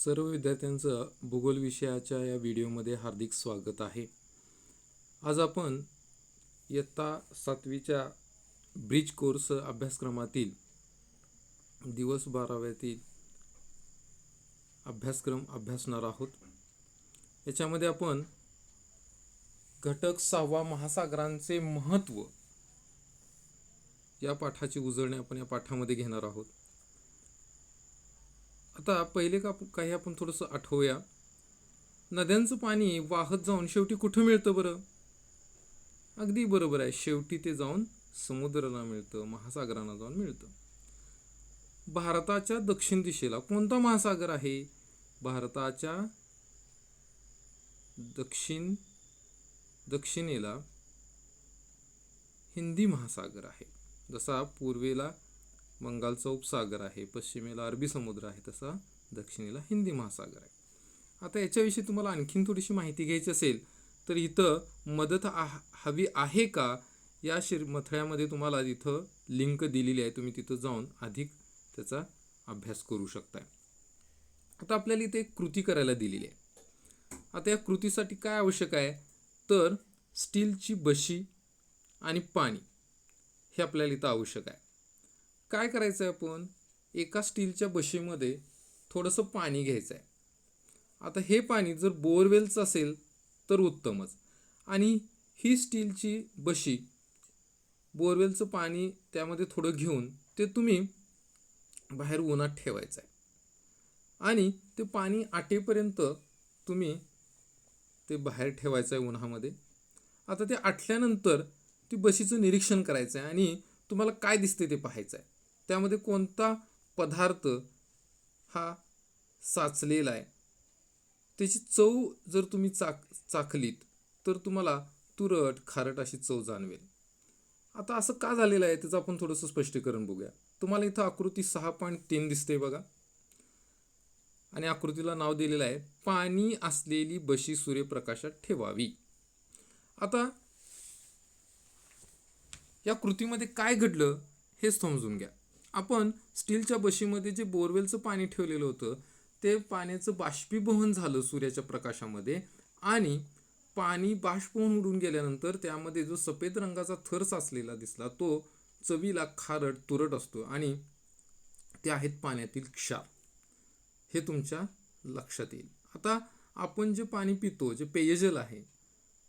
सर्व विद्यार्थ्यांचं भूगोल विषयाच्या या व्हिडिओमध्ये हार्दिक स्वागत आहे. आज आपण इयत्ता 7वीच्या ब्रिज कोर्स अभ्यासक्रमातील दिवस 12व्यातील अभ्यासक्रम अभ्यासणार आहोत. याच्यामध्ये आपण घटक 6 महासागरांचे महत्त्व या पाठाची उजळणी आपण या पाठामध्ये घेणार आहोत. आता पहिले काही आपण थोडंसं आठवूया. नद्यांचं पाणी वाहत जाऊन शेवटी कुठं मिळतं बरं? अगदी बरोबर आहे, शेवटी ते जाऊन समुद्राला मिळतं, महासागरांना जाऊन मिळतं. भारताच्या दक्षिण दिशेला कोणता महासागर आहे? भारताच्या दक्षिणेला हिंदी महासागर आहे. जसा पूर्वेला बंगालचा उपसागर आहे, पश्चिमेला अरबी समुद्र आहे, तसा दक्षिणेला हिंदी महासागर आहे. आता याच्याविषयी तुम्हाला आणखीन थोडीशी माहिती घ्यायची असेल तर इथं मदत हवी आहे का या मथळ्यामध्ये तुम्हाला इथं लिंक दिलेली आहे. तुम्ही तिथं जाऊन अधिक त्याचा अभ्यास करू शकताय. आता आपल्याला इथे एक कृती करायला दिलेली आहे. आता या कृतीसाठी काय आवश्यक आहे तर स्टीलची बशी आणि पाणी हे आपल्याला इथं आवश्यक आहे. काय करायचं आहे, आपण एका स्टीलच्या बशीमध्ये थोडंसं पाणी घ्यायचं आहे. आता हे पाणी जर बोरवेलचं असेल तर उत्तमच. आणि ही स्टीलची बशी बोरवेलचं पाणी त्यामध्ये थोडं घेऊन ते तुम्ही बाहेर उन्हात ठेवायचं आहे आणि ते पाणी आटेपर्यंत तुम्ही ते बाहेर ठेवायचं आहे उन्हामध्ये. आता ते आटल्यानंतर ती बशीचं निरीक्षण करायचं आहे आणि तुम्हाला काय दिसते ते पाहायचं आहे. त्यामध्ये कोणता पदार्थ हा साचलेला आहे, त्याची चव जर तुम्ही चाखलीत तर तुम्हाला तुरट खारट अशी चव जाणवेल. आता असं का झालेलं आहे त्याचं आपण थोडंसं स्पष्टीकरण बघूया. तुम्हाला इथं आकृती 6.3 दिसते बघा, आणि आकृतीला नाव दिलेलं आहे पाणी असलेली बशी सूर्यप्रकाशात ठेवावी. आता या कृतीमध्ये काय घडलं हे समजून घ्या. आपण स्टीलच्या बशीमध्ये जे बोरवेलचं पाणी ठेवलेलं होतं ते पाण्याचं बाष्पीभवन झालं सूर्याच्या प्रकाशामध्ये, आणि पाणी बाष्प होऊन उडून गेल्यानंतर त्यामध्ये जो सफेद रंगाचा थर साचलेला दिसला तो चवीला खारट तुरट असतो आणि ते आहेत पाण्यातील क्षार. हे तुमच्या लक्षात येईल. आता आपण जे पाणी पितो, जे पेयजल आहे,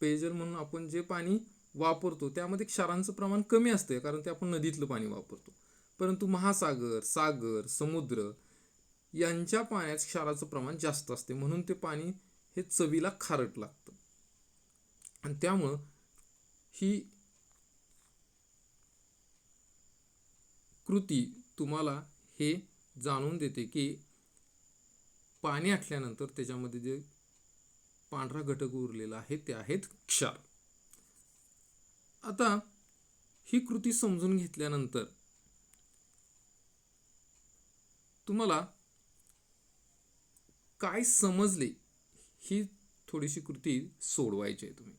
पेयजल म्हणून आपण जे पाणी वापरतो त्यामध्ये क्षारांचं प्रमाण कमी असते कारण ते आपण नदीतलं पाणी वापरतो. परंतु महासागर, सागर, समुद्र यांच्या पाण्यात क्षाराचं प्रमाण जास्त असते, म्हणून ते पाणी हे चवीला खारट लागतं. आणि त्यामुळं ही कृती तुम्हाला हे जाणून देते की पाणी आटल्यानंतर त्याच्यामध्ये जे पांढरा घटक उरलेला आहे ते आहेत क्षार. आता ही कृती समजून घेतल्यानंतर तुम्हाला काय समजले ही थोडीशी कृती सोडवायची आहे तुम्ही.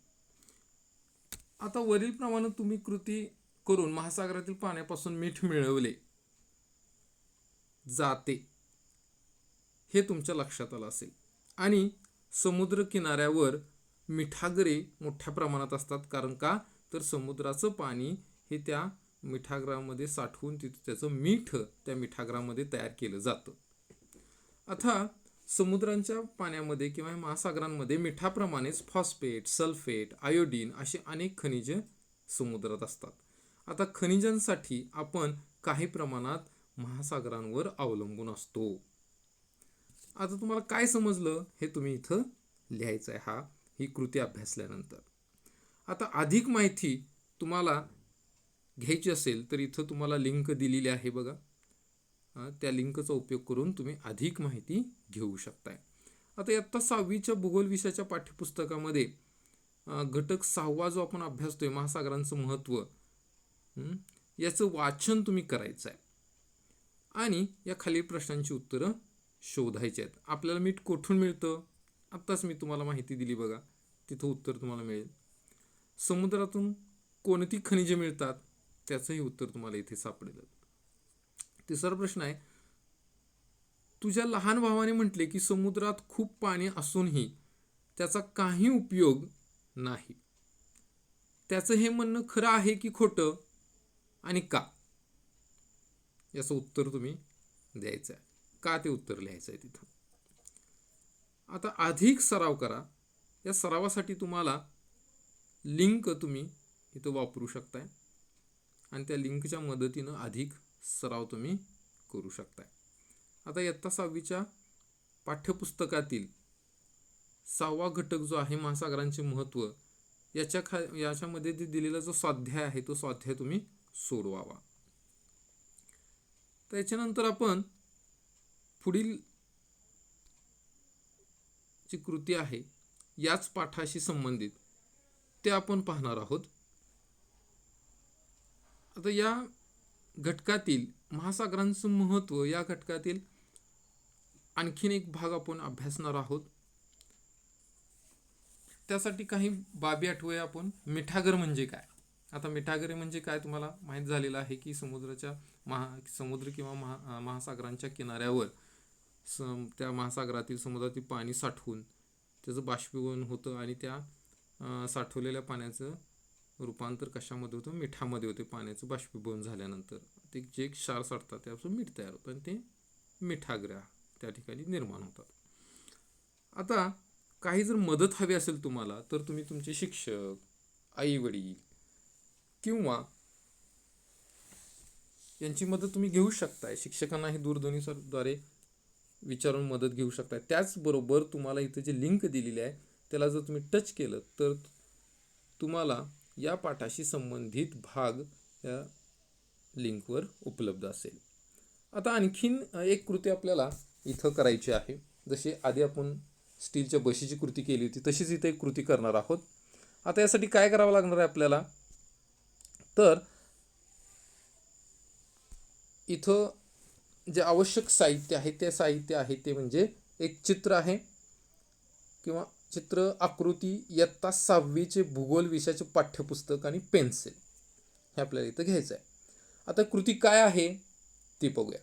आता वरील प्रमाणे तुम्ही कृती करून महासागरातील पाण्यापासून मीठ मिळवले जाते हे तुमच्या लक्षात आलं असेल. आणि समुद्र किनाऱ्यावर मिठागरे मोठ्या प्रमाणात असतात, कारण का तर समुद्राचं पाणी हे त्या मिठागरामध्ये साठवून तिथे त्याचं मीठ त्या मिठागरामध्ये तयार केलं जातं. आता समुद्रांच्या पाण्यामध्ये किंवा महासागरांमध्ये मिठाप्रमाणेच फॉस्फेट, सल्फेट, आयोडीन अशी अनेक खनिजे समुद्रात असतात. आता खनिजांसाठी आपण काही प्रमाणात महासागरांवर अवलंबून असतो. आता तुम्हाला काय समजलं हे तुम्ही इथं लिहायचं आहे ही कृती अभ्यासल्यानंतर. आता अधिक माहिती तुम्हाला घ्यायची असेल तर इथं तुम्हाला लिंक दिलेली आहे बघा, त्या लिंकचा उपयोग करून तुम्ही अधिक माहिती घेऊ शकताय. आता इयत्ता 6वीच्या भूगोल विषयाच्या पाठ्यपुस्तकामध्ये घटक 6 जो आपण अभ्यासतोय महासागरांचं महत्त्व, याचं वाचन तुम्ही करायचं आहे आणि या खालील प्रश्नांची उत्तरं शोधायची आहेत. आपल्याला मीठ कुठून मिळतं? आत्ताच मी तुम्हाला माहिती दिली बघा, तिथं उत्तर तुम्हाला मिळेल. समुद्रातून कोणती खनिजे मिळतात त्याचंही उत्तर तुम्हाला इथे सापडेल. तिसरा प्रश्न आहे तुझ्या लहान भावाने म्हटले की समुद्रात खूप पाणी असूनही त्याचा काही उपयोग नाही. त्याचं हे म्हणणं खरं आहे की खोटं आणि का, याचं उत्तर तुम्ही द्यायचं आहे. का ते उत्तर लिहायचं आहे तिथं. आता अधिक सराव करा. या सरावासाठी तुम्हाला लिंक तुम्ही इथं वापरू शकताय आणि त्या लिंकच्या मदतीनं अधिक सराव तुम्ही करू शकताय. आता इयत्ता 6वीच्या पाठ्यपुस्तकातील 6वा घटक जो आहे महासागरांचे महत्त्व, याच्यामध्ये जे दिलेला जो स्वाध्याय आहे तो स्वाध्याय तुम्ही सोडवावा. त्याच्यानंतर आपण पुढील जी कृती आहे याच पाठाशी संबंधित ते आपण पाहणार आहोत. आता या घटकातील महासागरांचं महत्त्व या घटकातील आणखीन एक भाग आपण अभ्यासणार आहोत. त्यासाठी काही बाबी आठवूया आपण. मिठागर म्हणजे काय. आता मिठागरे म्हणजे काय तुम्हाला माहीत झालेलं आहे की समुद्र किंवा महासागरांच्या किनाऱ्यावर त्या महासागरातील समुद्रातील पाणी साठवून त्याचं बाष्पीभवन होतं आणि त्या साठवलेल्या पाण्याचं रूपांतर कशामध्ये होतं, मिठामध्ये होते. पाण्याचं बाष्पीभवन झाल्यानंतर ते जे क्षार साठतात त्यापासून मीठ तयार होतं आणि ते मिठागऱ्या त्या ठिकाणी निर्माण होतात. आता काही जर मदत हवी असेल तुम्हाला तर तुम्ही तुमचे शिक्षक, आई वडील किंवा यांची मदत तुम्ही घेऊ शकताय. शिक्षकांनाही दूरध्वनीद्वारे विचारून मदत घेऊ शकताय. त्याचबरोबर तुम्हाला इथे जे लिंक दिलेली आहे त्याला जर तुम्ही टच केलं तर तुम्हाला या पाठाशी संबंधित भाग या लिंकवर उपलब्ध असेल. आता आणखीन एक कृती आपल्याला इथं करायची आहे. जशी आधी आपण स्टीलच्या बशीची कृती केली होती तशीच इथे एक कृती करणार आहोत. आता यासाठी काय करावं लागणार आहे आपल्याला, तर इथं जे आवश्यक साहित्य आहे ते साहित्य आहे ते म्हणजे एक चित्र आहे किंवा चित्र, आकृती, इयत्ता 6वीचे भूगोल विषयाचे पाठ्यपुस्तक आणि पेन्सिल हे आपल्याला इथं घ्यायचं आहे. आता कृती काय आहे ती बघूया.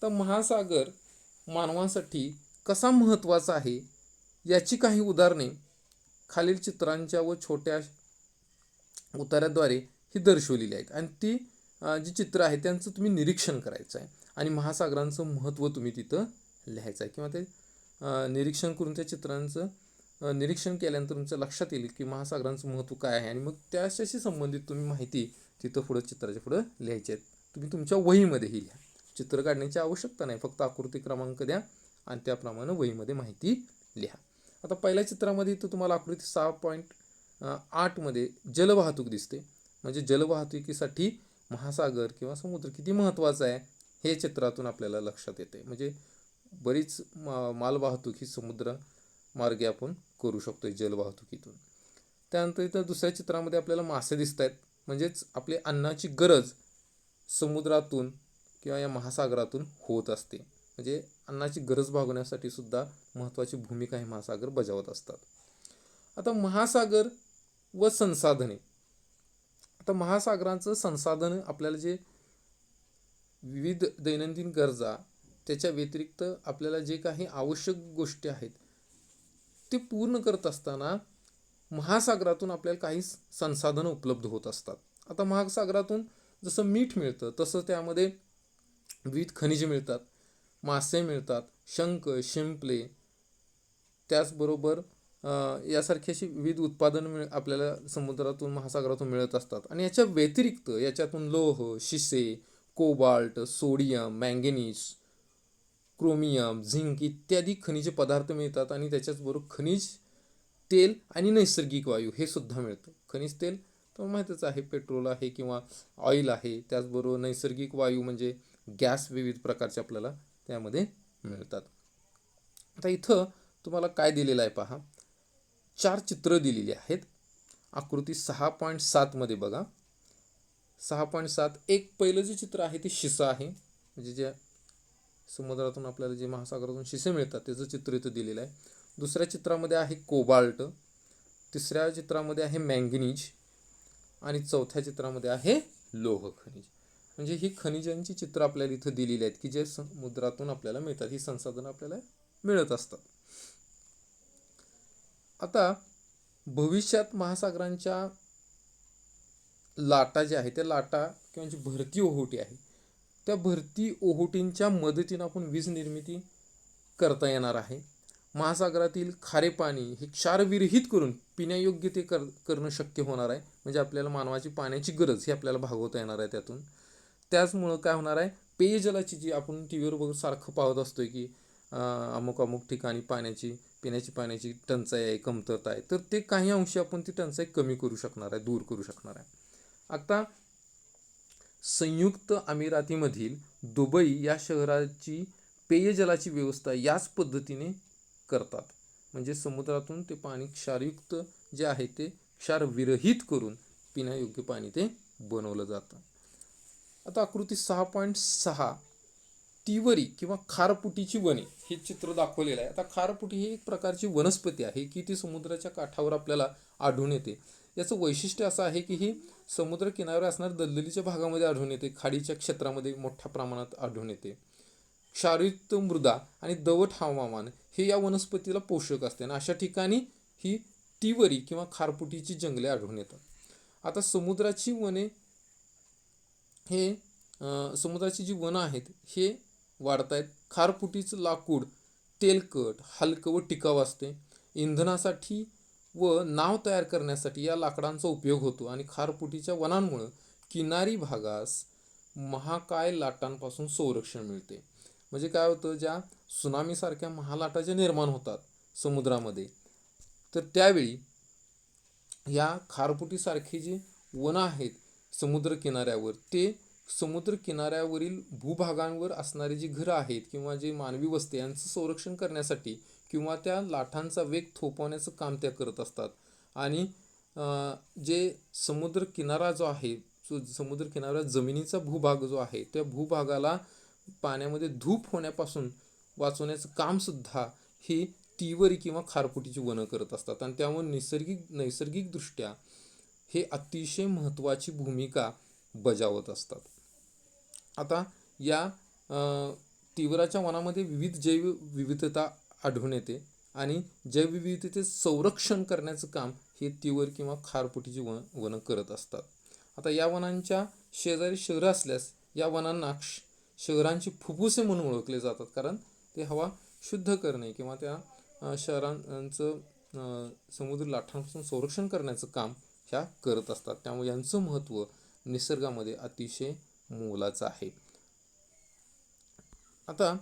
तर महासागर मानवासाठी कसा महत्त्वाचा आहे याची काही उदाहरणे खालील चित्रांच्या व छोट्या उतार्याद्वारे ही दर्शवलेली आहेत आणि ती जी चित्र आहे त्यांचं तुम्ही निरीक्षण करायचं आहे आणि महासागरांचं महत्त्व तुम्ही तिथं लिहायचं आहे किंवा ते निरीक्षण करून त्या चित्रांचं निरीक्षण केल्यानंतर तुमच्या लक्षात येईल की महासागरांचं महत्त्व काय आहे आणि मग त्याच्याशी संबंधित तुम्ही माहिती तिथं पुढं चित्राच्या पुढं लिहायची आहे. तुम्ही तुमच्या वहीमध्येही लिहा. चित्र काढण्याची आवश्यकता नाही, फक्त आकृती क्रमांक द्या आणि त्याप्रमाणे वहीमध्ये माहिती लिहा. आता पहिल्या चित्रामध्ये इथं तुम्हाला आकृती 6.8 मध्ये जलवाहतूक दिसते. म्हणजे जलवाहतुकीसाठी महासागर किंवा समुद्र किती महत्त्वाचा आहे हे चित्रातून आपल्याला लक्षात येते. म्हणजे बरीच मालवाहतूक ही समुद्र मार्गे आपण करू शकतो जलवाहतुकीतून. त्यानंतर इथं दुसऱ्या चित्रामध्ये आपल्याला मासे दिसत आहेत. म्हणजेच आपली अन्नाची गरज समुद्रातून किंवा या महासागरातून होत असते. म्हणजे अन्नाची गरज भागवण्यासाठी सुद्धा महत्त्वाची भूमिका हे महासागर बजावत असतात. आता महासागर व संसाधने. आता महासागरांचं संसाधन आपल्याला जे विविध दैनंदिन गरजा त्याच्या व्यतिरिक्त आपल्याला जे काही आवश्यक गोष्टी आहेत ते पूर्ण करत असताना महासागरातून आपल्याला काही संसाधनं उपलब्ध होत असतात. आता महासागरातून जसं मीठ मिळतं तसं त्यामध्ये विविध खनिजे मिळतात, मासे मिळतात, शंख, शिंपले, त्याचबरोबर यासारखी अशी विविध उत्पादनं आपल्याला समुद्रातून महासागरातून मिळत असतात. आणि याच्या व्यतिरिक्त याच्यातून लोह, शिसे, cobalt, sodium, manganese, chromium, zinc इत्यादी खनिज पदार्थ मिळतात आणि त्याच्याचबरोबर खनिज तेल आणि नैसर्गिक वायू हे सुद्धा मिळतं. खनिज तेल तर माहीतच आहे, पेट्रोल आहे किंवा ऑइल आहे. त्याचबरोबर नैसर्गिक वायू म्हणजे गॅस विविध प्रकारचे आपल्याला त्यामध्ये मिळतात. आता इथं तुम्हाला काय दिलेलं आहे पहा. 4 चित्र दिलेली आहेत. आकृती 6.7 मध्ये बघा. 6.7 एक पहिलं जे चित्र आहे ते शिसा आहे. म्हणजे जे समुद्रातून आपल्याला जे महासागरातून शिसे मिळतात त्याचं चित्र इथं दिलेलं आहे. दुसऱ्या चित्रामध्ये आहे कोबाल्ट, तिसऱ्या चित्रामध्ये आहे मँगनीज आणि चौथ्या चित्रामध्ये आहे लोह खनिज. म्हणजे ही खनिजांची चित्र आपल्याला इथं दिलेली आहेत की जे समुद्रातून आपल्याला मिळतात, ही संसाधनं आपल्याला मिळत असतात. आता भविष्यात महासागरांच्या लाटा ज्या आहेत त्या लाटा किंवा जी भरती ओहोटी आहे त्या भरती ओहोटींच्या मदतीनं आपण वीज निर्मिती करता येणार आहे. महासागरातील खारे पाणी हे क्षारविरहित करून पिण्यायोग्य ते करणं शक्य होणार आहे. म्हणजे आपल्याला मानवाची पाण्याची गरज ही आपल्याला भागवता येणार आहे त्यातून. त्याचमुळं काय होणार आहे, पेयजलाची जी आपण टी व्हीवर बघून सारखं पाहत असतोय की अमुक अमुक ठिकाणी पिण्याची पाण्याची टंचाई आहे, कमतरता आहे, तर ते काही अंशी आपण ती टंचाई कमी करू शकणार आहे, दूर करू शकणार आहे. आता संयुक्त अमिरातीमधील दुबई या शहराची पेयजलाची व्यवस्था याच पद्धतीने करतात. म्हणजे समुद्रातून ते पाणी क्षारयुक्त जे आहे ते क्षारविरहित करून पिण्यायोग्य पाणी ते बनवलं जातं. आता आकृती 6.6 तिवरी किंवा खारपुटीची वने हे चित्र दाखवलेलं आहे. आता खारपुटी ही एक प्रकारची वनस्पती आहे की ती समुद्राच्या काठावर आपल्याला आढळून येते. याचं वैशिष्ट्य असं आहे की ही समुद्र किनाऱ्यावर असणाऱ्या दलदलीच्या भागामध्ये आढळून येते, खाडीच्या क्षेत्रामध्ये मोठ्या प्रमाणात आढळून येते. क्षारयुक्त मृदा आणि दमट हवामान हे या वनस्पतीला पोषक असते आणि अशा ठिकाणी ही तिवरी किंवा खारपुटीची जंगले आढळून येतात. आता समुद्राची वने हे समुद्राची जी वनं आहेत हे वाढत आहेत. खारफुटीचं लाकूड तेलकट, हलकं व टिकाऊ असते. इंधनासाठी व नाव तयार करण्यासाठी या लाकडांचा उपयोग होतो आणि खारफुटीच्या वनांमुळे किनारी भागास महाकाय लाटांपासून संरक्षण मिळते. म्हणजे काय होतं, ज्या सुनामीसारख्या महालाटा ज्या निर्माण होतात समुद्रामध्ये, तर त्यावेळी या खारफुटीसारखी जी वनं आहेत समुद्र किनाऱ्यावर, ते समुद्र किनाऱ्यावरील भूभागांवर असणारी जी घरं आहेत किंवा जे मानवी वस्ती यांचं संरक्षण करण्यासाठी किंवा त्या लाटांचा वेग थोपवण्याचं काम त्या करत असतात. आणि जे समुद्र किनारा जो आहे, जो समुद्र किनाऱ्यावर जमिनीचा भूभाग जो आहे त्या भूभागाला पाण्यामध्ये धूप होण्यापासून वाचवण्याचं कामसुद्धा ही तिवरी किंवा खारफुटीची वनं करत असतात. आणि त्यामुळे नैसर्गिकदृष्ट्या हे अतिशय महत्त्वाची भूमिका बजावत असतात. आता या तिवराच्या वनामध्ये विविध जैवविविधता आढळून येते आणि जैवविविधतेचे संरक्षण करण्याचं काम हे तिवर किंवा खारफुटीची वनं करत असतात. आता या वनांच्या शेजारी शहरं असल्यास या वनांना शहरांची फुफ्फुसे म्हणून ओळखले जातात, कारण ते हवा शुद्ध करणे किंवा त्या शहरांचं समुद्र लाटांपासून संरक्षण करण्याचं काम ह्या करत असतात. त्यामुळे यांचं महत्त्व निसर्गामध्ये अतिशय मोलाचं आहे. आता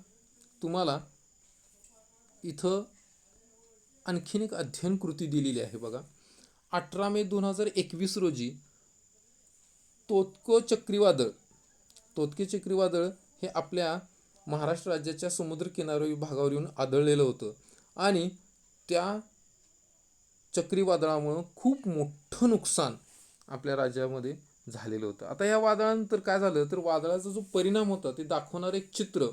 तुम्हाला इथं आणखीन एक अध्ययन कृती दिलेली आहे बघा. 18 मे 2021 रोजी तोत्के चक्रीवादळ हे आपल्या महाराष्ट्र राज्याच्या समुद्र किनारी भागावर येऊन आदळलेलं होतं आणि त्या चक्रीवादळामुळं खूप मोठं नुकसान आपल्या राज्यामध्ये झालेलं होतं. आता या वादळानंतर काय झालं, तर वादळाचा जो परिणाम होता ते दाखवणारं एक चित्र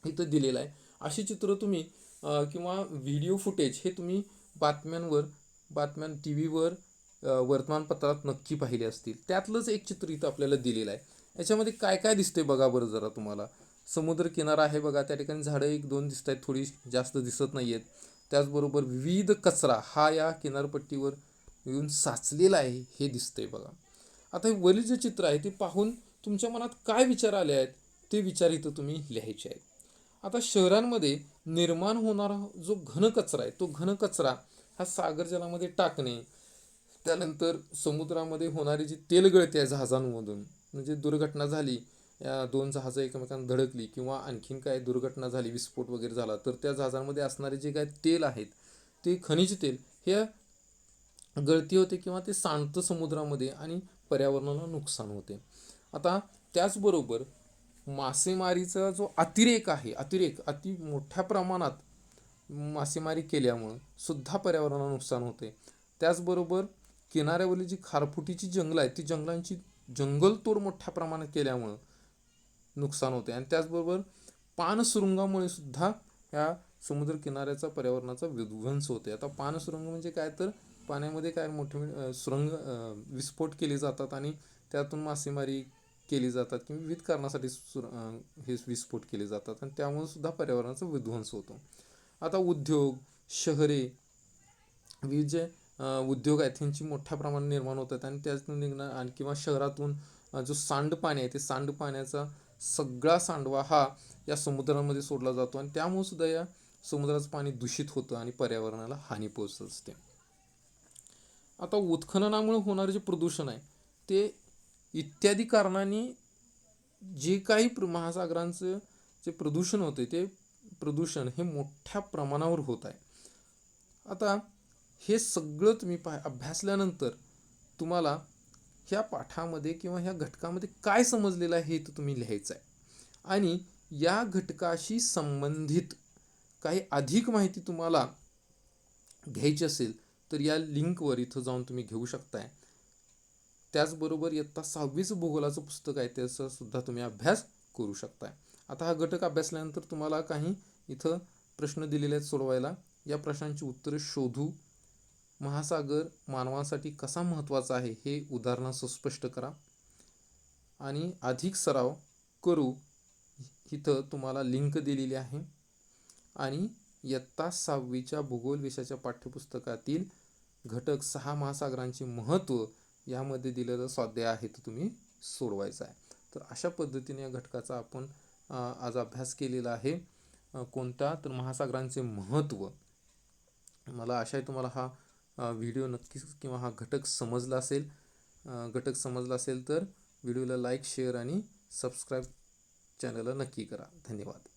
इथं दिलेलं आहे. अशी चित्र तुम्ही किंवा व्हिडिओ फुटेज हे तुम्ही बातम्या टी व्हीवर वर्तमानपत्रात नक्की पाहिले असतील. त्यातलंच एक चित्र इथं आपल्याला दिलेलं आहे. याच्यामध्ये काय काय दिसतंय बघा बरं जरा तुम्हाला. समुद्र किनारा आहे बघा, त्या ठिकाणी झाडं 1-2 दिसत आहेत, थोडी जास्त दिसत नाही आहेत. त्याचबरोबर विविध कचरा हा या किनारपट्टीवर येऊन साचलेला आहे हे दिसतंय बघा. आता हे वरील जे चित्र आहे ते पाहून तुमच्या मनात काय विचार आले आहेत ते विचार इथं तुम्ही लिहायचे आहेत. आता शहरांमध्ये निर्माण होणारा जो घनकचरा आहे तो घनकचरा हा सागर जलामध्ये टाकणे, त्यानंतर समुद्रामध्ये होणारी जी तेलगळती आहे जहाजांमधून, म्हणजे दुर्घटना झाली, 2 जहाजं एकमेकांना धडकली किंवा आणखीन काय दुर्घटना झाली, विस्फोट वगैरे झाला, तर त्या जहाजांमध्ये असणारे जे काय तेल आहेत ते खनिज तेल हे गळती होते किंवा ते सांडतं समुद्रामध्ये आणि पर्यावरणाला नुकसान होते. आता त्याचबरोबर मासेमारीचा जो अतिरेक अति मोठ्या प्रमाणात मासेमारी केल्यामुळं सुद्धा पर्यावरणाला नुकसान होते. त्याचबरोबर किनाऱ्यावरील जी खारफुटीची जंगलं आहेत ती जंगलांची जंगलतोड मोठ्या प्रमाणात केल्यामुळं नुकसान होते. आणि त्याचबरोबर पाणसुरुंगामुळे सुद्धा ह्या समुद्र किनाऱ्याचा पर्यावरणाचा विध्वंस होते. आता पाणसुरुंग म्हणजे काय, तर पाण्यामध्ये काय मोठे सुरंग विस्फोट केले जातात आणि त्यातून मासेमारी केली जातात किंवा विविध कारणासाठी हे विस्फोट केले जातात आणि त्यामुळे सुद्धा पर्यावरणाचा विध्वंस होतो. आता उद्योग, शहरे, विविध जे उद्योग आहेत त्यांची मोठ्या प्रमाणात निर्माण होतात आणि त्यातून निघणं आणि किंवा शहरातून जो सांडपाणी आहे ते सांडपाण्याचा सगळा सांडवा हा या समुद्रामध्ये सोडला जातो आणि त्यामुळे सुद्धा या समुद्राचं पाणी दूषित होतं आणि पर्यावरणाला हानी पोहोचत असते. आता उत्खननामुळे होणारे जे प्रदूषण आहे ते इत्यादी कारणांनी जे काही महासागरांचं जे प्रदूषण होते ते प्रदूषण हे मोठ्या प्रमाणावर होत आहे. आता हे सगळं तुम्ही अभ्यासल्यानंतर तुम्हाला ह्या पाठामध्ये किंवा ह्या घटकामध्ये काय समजलेलं आहे हे तुम्ही लिहायचं आहे आणि या घटकाशी संबंधित काही अधिक माहिती तुम्हाला घ्यायची असेल तर या लिंकवर इथं जाऊन तुम्ही घेऊ शकताय. त्याचबरोबर इयत्ता 6वीचं भूगोलाचं पुस्तक आहे त्याचा सुद्धा तुम्ही अभ्यास करू शकताय. आता हा घटक अभ्यासल्यानंतर तुम्हाला काही इथं प्रश्न दिलेले आहेत सोडवायला. या प्रश्नांची उत्तरे शोधू. महासागर मानवासाठी कसा महत्त्वाचा आहे हे उदाहरणासह स्पष्ट करा आणि अधिक सराव करू. इथं तुम्हाला लिंक दिलेली आहे आणि इयत्ता 6वीच्या भूगोल विषयाच्या पाठ्यपुस्तकातील घटक 6 महासागरांचे महत्त्व यामध्ये दिलेलं स्वाध्याय आहे तो तुम्ही सोडवायचा आहे. तर अशा पद्धतीने या घटकाचा आपण आज अभ्यास केलेला आहे. कोणता तर महासागरांचे महत्त्व. मला आशा आहे तुम्हाला हा व्हिडिओ नक्कीच किंवा हा घटक समजला असेल. घटक समजला असेल तर व्हिडिओला लाईक, शेअर आणि सबस्क्राईब चॅनलला नक्की करा. धन्यवाद.